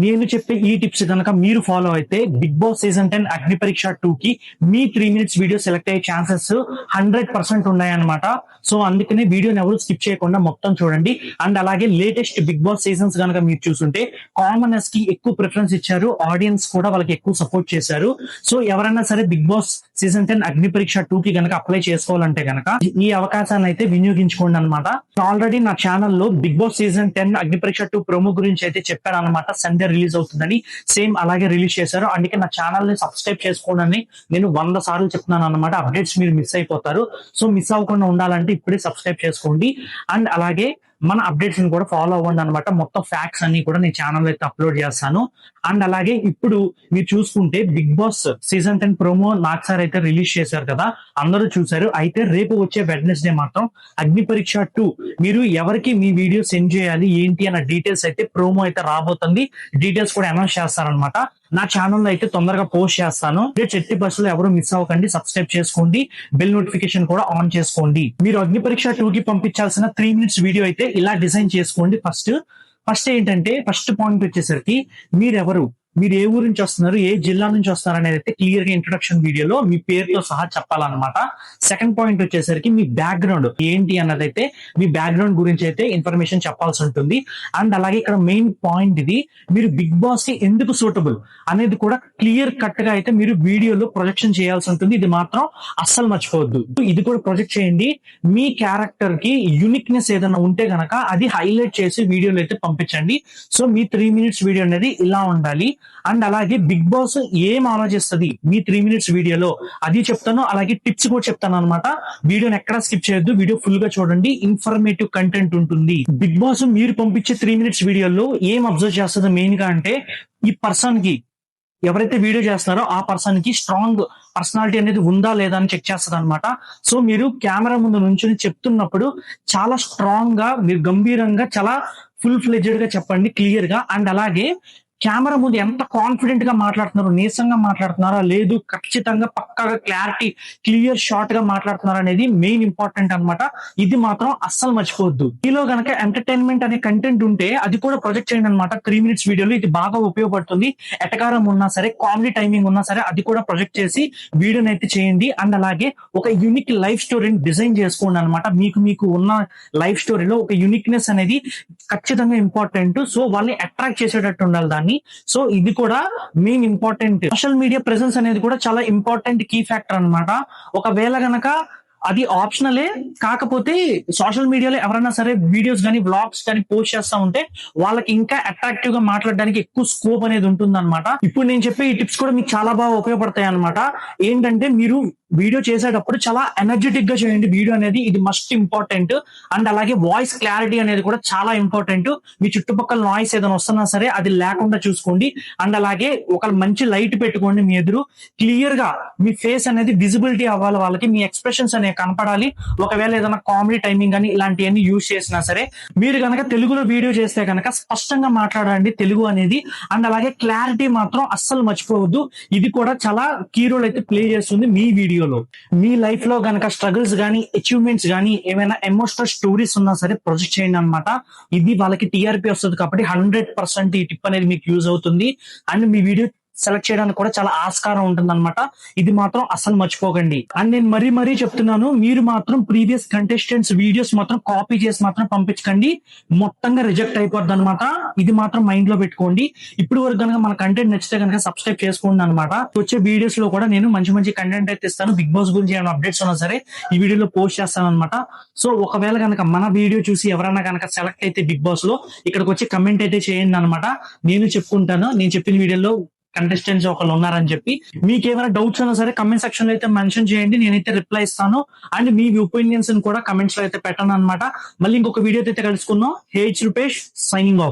నేను చెప్పే ఈ టిప్స్ కనుక మీరు ఫాలో అయితే బిగ్ బాస్ సీజన్ 10 అగ్ని పరీక్ష 2 కి మీ 3 మినిట్స్ వీడియో సెలెక్ట్ అయ్యే ఛాన్సెస్ 100% ఉన్నాయన్నమాట. సో అందుకనే వీడియోని ఎవరు స్కిప్ చేయకుండా మొత్తం చూడండి. అండ్ అలాగే లేటెస్ట్ బిగ్ బాస్ సీజన్స్ కనుక మీరు చూస్తుంటే కామనర్స్ కి ఎక్కువ ప్రిఫరెన్స్ ఇచ్చారు, ఆడియన్స్ కూడా వాళ్ళకి ఎక్కువ సపోర్ట్ చేశారు. సో ఎవరైనా సరే బిగ్ బాస్ సీజన్ 10 అగ్ని పరీక్ష 2 కి గనక అప్లై చేసుకోవాలంటే గనక ఈ అవకాశాన్ని అయితే వినియోగించుకోండి అనమాట. ఆల్రెడీ నా ఛానల్లో బిగ్ బాస్ సీజన్ 10 అగ్ని పరీక్ష 2 ప్రోమో గురించి అయితే చెప్పాను అనమాట. సండే రిలీజ్ అవుతుందని సేమ్ అలాగే రిలీజ్ చేశారు. అందుకే నా ఛానల్ ని సబ్స్క్రైబ్ చేసుకోండి నేను 100 సార్లు చెప్తున్నాను అనమాట. అప్డేట్స్ మీరు మిస్ అయిపోతారు. సో మిస్ అవ్వకుండా ఉండాలంటే ఇప్పుడే సబ్స్క్రైబ్ చేసుకోండి. అండ్ అలాగే మన అప్డేట్స్ ని కూడా ఫాలో అవ్వండి అనమాట. మొత్తం ఫ్యాక్ట్స్ అన్ని కూడా నేను ఛానల్ అయితే అప్లోడ్ చేస్తాను. అండ్ అలాగే ఇప్పుడు మీరు చూసుకుంటే బిగ్ బాస్ సీజన్ 10 ప్రోమో నాకు సార్ అయితే రిలీజ్ చేశారు కదా, అందరూ చూసారు. అయితే రేపు వచ్చే వెడ్నెస్డే మాత్రం అగ్ని పరీక్ష 2 మీరు ఎవరికి మీ వీడియో సెండ్ చేయాలి ఏంటి అన్న డీటెయిల్స్ అయితే ప్రోమో అయితే రాబోతుంది. డీటెయిల్స్ కూడా అనౌన్స్ చేస్తారనమాట. నా ఛానల్ లో అయితే తొందరగా పోస్ట్ చేస్తాను. చెట్టి బస్సులో ఎవరు మిస్ అవ్వకండి, సబ్స్క్రైబ్ చేసుకోండి, బెల్ నోటిఫికేషన్ కూడా ఆన్ చేసుకోండి. మీరు అగ్ని పరీక్ష 2 కి పంపించాల్సిన 3 మినిట్స్ వీడియో అయితే ఇలా డిజైన్ చేసుకోండి. ఫస్ట్ ఏంటంటే ఫస్ట్ పాయింట్ వచ్చేసరికి మీరు ఏ ఊరు నుంచి వస్తున్నారు, ఏ జిల్లా నుంచి వస్తున్నారు అనేది అయితే క్లియర్ గా ఇంట్రొడక్షన్ వీడియోలో మీ పేరుతో సహా చెప్పాలన్నమాట. సెకండ్ పాయింట్ వచ్చేసరికి మీ బ్యాక్గ్రౌండ్ ఏంటి అన్నదైతే మీ బ్యాక్గ్రౌండ్ గురించి అయితే ఇన్ఫర్మేషన్ చెప్పాల్సి ఉంటుంది. అండ్ అలాగే ఇక్కడ మెయిన్ పాయింట్ ఇది, మీరు బిగ్ బాస్ కి ఎందుకు సూటబుల్ అనేది కూడా క్లియర్ కట్ గా అయితే మీరు వీడియోలో ప్రొజెక్షన్ చేయాల్సి ఉంటుంది. ఇది మాత్రం అస్సలు మర్చిపోవద్దు. ఇది కూడా ప్రొజెక్ట్ చేయండి. మీ క్యారెక్టర్ కి యూనిక్నెస్ ఏదైనా ఉంటే గనక అది హైలైట్ చేసి వీడియోలో అయితే పంపించండి. సో మీ 3 మినిట్స్ వీడియో అనేది ఇలా ఉండాలి. అండ్ అలాగే బిగ్ బాస్ ఏం ఆలోచిస్తుంది మీ 3 మినిట్స్ వీడియోలో అది చెప్తాను. అలాగే టిప్స్ కూడా చెప్తాను అనమాట. వీడియోని ఎక్కడా స్కిప్ చేయొద్దు, వీడియో ఫుల్ గా చూడండి. ఇన్ఫర్మేటివ్ కంటెంట్ ఉంటుంది. బిగ్ బాస్ మీరు పంపించే 3 మినిట్స్ వీడియోలో ఏం అబ్జర్వ్ చేస్తుందో మెయిన్ గా అంటే ఈ పర్సన్ కి ఎవరైతే వీడియో చేస్తున్నారో ఆ పర్సన్ కి స్ట్రాంగ్ పర్సనాలిటీ అనేది ఉందా లేదా అని చెక్ చేస్తుంది అనమాట. సో మీరు కెమెరా ముందు నుంచి చెప్తున్నప్పుడు చాలా స్ట్రాంగ్ గా, మీరు గంభీరంగా, చాలా ఫుల్ ఫ్లెడ్జెడ్ గా చెప్పండి, క్లియర్ గా. అండ్ అలాగే కెమెరా ముందు ఎంత కాన్ఫిడెంట్ గా మాట్లాడుతున్నారు, నీరసంగా మాట్లాడుతున్నారా లేదు, ఖచ్చితంగా పక్కాగా క్లారిటీ క్లియర్ షార్ట్ గా మాట్లాడుతున్నారు అనేది మెయిన్ ఇంపార్టెంట్ అనమాట. ఇది మాత్రం అస్సలు మర్చిపోవద్దు. మీలో గనక ఎంటర్టైన్మెంట్ అనే కంటెంట్ ఉంటే అది కూడా ప్రొజెక్ట్ చేయండి అనమాట. 3 మినిట్స్ వీడియోలో ఇది బాగా ఉపయోగపడుతుంది. ఎటకారం ఉన్నా సరే, కామెడీ టైమింగ్ ఉన్నా సరే అది కూడా ప్రొజెక్ట్ చేసి వీడియోని అయితే చేయండి. అండ్ అలాగే ఒక యూనిక్ లైఫ్ స్టోరీని డిజైన్ చేసుకోండి అనమాట. మీకు ఉన్న లైఫ్ స్టోరీలో ఒక యూనిక్నెస్ అనేది ఖచ్చితంగా ఇంపార్టెంట్. సో వాళ్ళని అట్రాక్ట్ చేసేటట్టు ఉండాలి దాన్ని. సో ఇది కూడా main important. Social media presence అనేది కూడా చాలా ఇంపార్టెంట్ కీ ఫ్యాక్టర్ అనమాట. ఒకవేళ గనక అది ఆప్షనలే, కాకపోతే సోషల్ మీడియాలో ఎవరైనా సరే వీడియోస్ కానీ వ్లాగ్స్ కానీ పోస్ట్ చేస్తా ఉంటే వాళ్ళకి ఇంకా అట్రాక్టివ్ గా మాట్లాడడానికి ఎక్కువ స్కోప్ అనేది ఉంటుంది అనమాట. ఇప్పుడు నేను చెప్పే ఈ టిప్స్ కూడా మీకు చాలా బాగా ఉపయోగపడతాయి అనమాట. ఏంటంటే మీరు వీడియో చేసేటప్పుడు చాలా ఎనర్జెటిక్ గా చేయండి వీడియో అనేది, ఇది మస్ట్ ఇంపార్టెంట్. అండ్ అలాగే వాయిస్ క్లారిటీ అనేది కూడా చాలా ఇంపార్టెంట్. మీ చుట్టుపక్కల నాయిస్ ఏదైనా వస్తున్నా సరే అది లేకుండా చూసుకోండి. అండ్ అలాగే ఒక మంచి లైట్ పెట్టుకోండి మీ ఎదురు, క్లియర్ గా మీ ఫేస్ అనేది విజిబిలిటీ అవ్వాలి, వాళ్ళకి మీ ఎక్స్ప్రెషన్స్ అనేవి కనపడాలి. ఒకవేళ ఏదైనా కామెడీ టైమింగ్ కానీ ఇలాంటివన్నీ యూజ్ చేసినా సరే, మీరు కనుక తెలుగులో వీడియో చేస్తే కనుక స్పష్టంగా మాట్లాడండి తెలుగు అనేది. అండ్ అలాగే క్లారిటీ మాత్రం అస్సలు మర్చిపోవద్దు. ఇది కూడా చాలా కీ రోల్ అయితే ప్లే చేస్తుంది మీ వీడియోలో. మీ లైఫ్ లో గనక స్ట్రగుల్స్ గానీ, అచీవ్మెంట్స్ గానీ, ఏమైనా ఎమోషనల్ స్టోరీస్ ఉన్నా సరే ప్రొజెక్ట్ చేయండి అనమాట. ఇది వాళ్ళకి టీఆర్పీ వస్తుంది కాబట్టి 100% ఈ టిప్ అనేది మీకు యూజ్ అవుతుంది. అండ్ మీ వీడియో సెలెక్ట్ చేయడానికి కూడా చాలా ఆస్కారం ఉంటుంది అనమాట. ఇది మాత్రం అసలు మర్చిపోకండి. అండ్ నేను మరీ చెప్తున్నాను, మీరు మాత్రం ప్రీవియస్ కంటెస్టెంట్స్ వీడియోస్ మాత్రం కాపీ చేసి మాత్రం పంపించకండి, మొత్తంగా రిజెక్ట్ అయిపోద్ది అనమాట. ఇది మాత్రం మైండ్ లో పెట్టుకోండి. ఇప్పుడు వరకు కనుక మన కంటెంట్ నచ్చితే కనుక సబ్స్క్రైబ్ చేసుకోండి అనమాట. వచ్చే వీడియోస్ లో కూడా నేను మంచి కంటెంట్ అయితే ఇస్తాను. బిగ్ బాస్ గురించి ఏమైనా అప్డేట్స్ ఉన్నా సరే ఈ వీడియోలో పోస్ట్ చేస్తాను అనమాట. సో ఒకవేళ కనుక మన వీడియో చూసి ఎవరైనా కనుక సెలెక్ట్ అయితే బిగ్ బాస్ లో ఇక్కడికి వచ్చి కమెంట్ అయితే చేయండి అనమాట. నేను చెప్పుకుంటాను, నేను చెప్పిన వీడియోలో కంటెస్టెంట్స్ ఒకళ్ళు ఉన్నారని చెప్పి. మీకు ఏమైనా డౌట్స్ ఉన్నా సరే కమెంట్ సెక్షన్ లో అయితే మెన్షన్ చేయండి, నేనైతే రిప్లై ఇస్తాను. అండ్ మీ ఒపీనియన్స్ కూడా కమెంట్స్ లో అయితే పెట్టాను అనమాట. మళ్ళీ ఇంకొక వీడియో అయితే కలుసుకుందాం. హే రూపేష్ సైనింగ్ ఆఫ్.